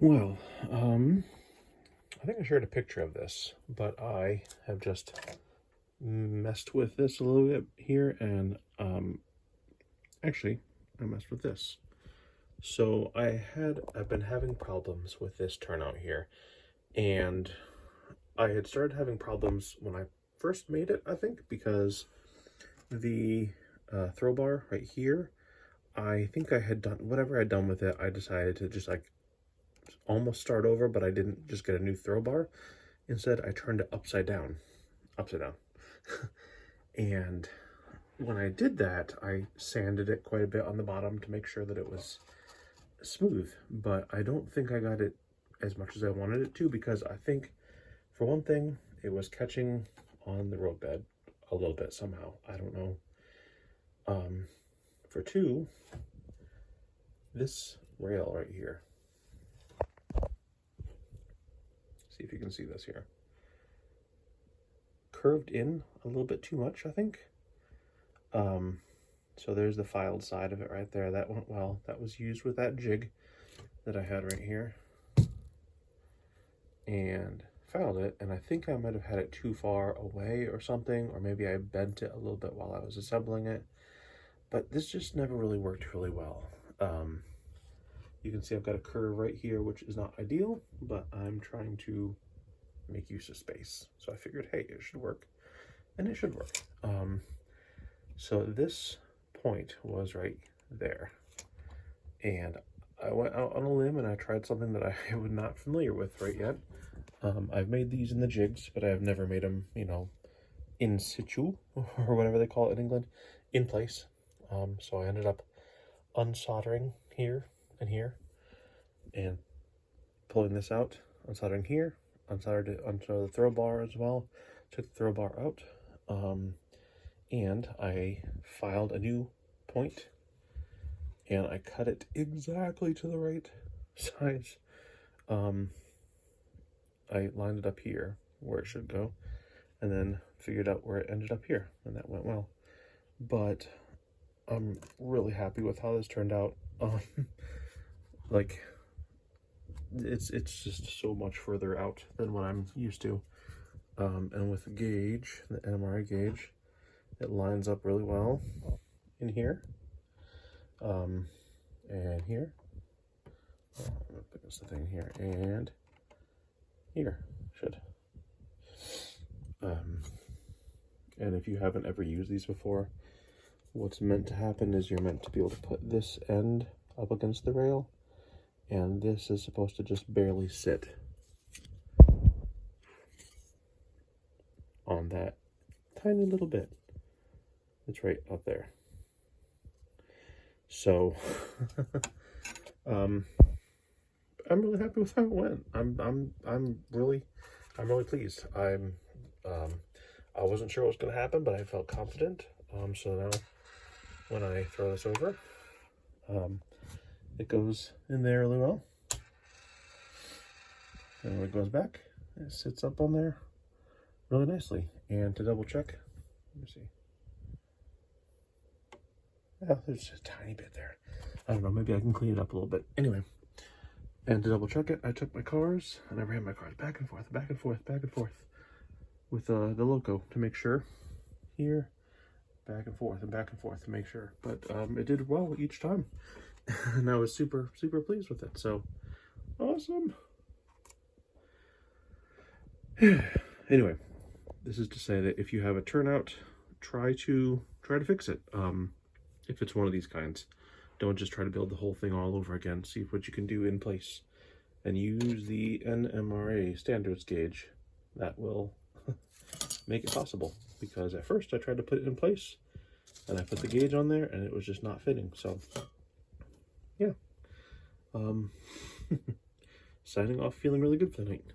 Well, I think I shared a picture of this, but I have just messed with this a little bit here, and actually, I messed with this. So I've been having problems with this turnout here, and I had started having problems when I first made it, I think, because the throw bar right here, I think I had done whatever I'd done with it. I decided to just like almost start over, but I didn't just get a new throw bar. Instead, I turned it upside down. And when I did that, I sanded it quite a bit on the bottom to make sure that it was smooth, but I don't think I got it as much as I wanted it to, because I think, for one thing, it was catching on the roadbed a little bit somehow. I don't know. For two, this rail right here. See if you can see this here. Curved in a little bit too much, I think. So there's the filed side of it right there. That went well. That was used with that jig that I had right here. And filed it, and I think I might have had it too far away or something, or maybe I bent it a little bit while I was assembling it. But this just never really worked really well. You can see I've got a curve right here, which is not ideal, but I'm trying to make use of space. So I figured, hey, it should work, and it should work. So this point was right there, and I went out on a limb and I tried something that I was not familiar with right yet. I've made these in the jigs, but I've never made them, you know, in situ, or whatever they call it in England, in place. So I ended up unsoldering here and here, and pulling this out, unsoldering here, unsoldered it onto the throw bar as well, took the throw bar out, and I filed a new point, and I cut it exactly to the right size. I lined it up here where it should go, and then figured out where it ended up here, and that went well. But I'm really happy with how this turned out. Like, it's just so much further out than what I'm used to. And with the gauge, the NMRA gauge, it lines up really well in here, and here. I'm gonna put this thing here, and here should. And if you haven't ever used these before, what's meant to happen is you're meant to be able to put this end up against the rail, and this is supposed to just barely sit on that tiny little bit. It's right up there. So I'm really happy with how it went. I'm really pleased. I wasn't sure what was going to happen, but I felt confident. So now when I throw this over, it goes in there really well. And when it goes back, it sits up on there really nicely. And to double check, let me see. Yeah, there's a tiny bit there. I don't know, maybe I can clean it up a little bit. Anyway, and to double check it, I took my cars and I ran my cars back and forth, back and forth, back and forth with the loco to make sure. Here, back and forth and back and forth to make sure. But it did well each time. And I was super pleased with it. So awesome. Anyway, this is to say that if you have a turnout, try to fix it. If it's one of these kinds, don't just try to build the whole thing all over again. See what you can do in place, and use the NMRA standards gauge. That will make it possible, because at first I tried to put it in place and I put the gauge on there and it was just not fitting. So yeah, signing off, feeling really good for the night.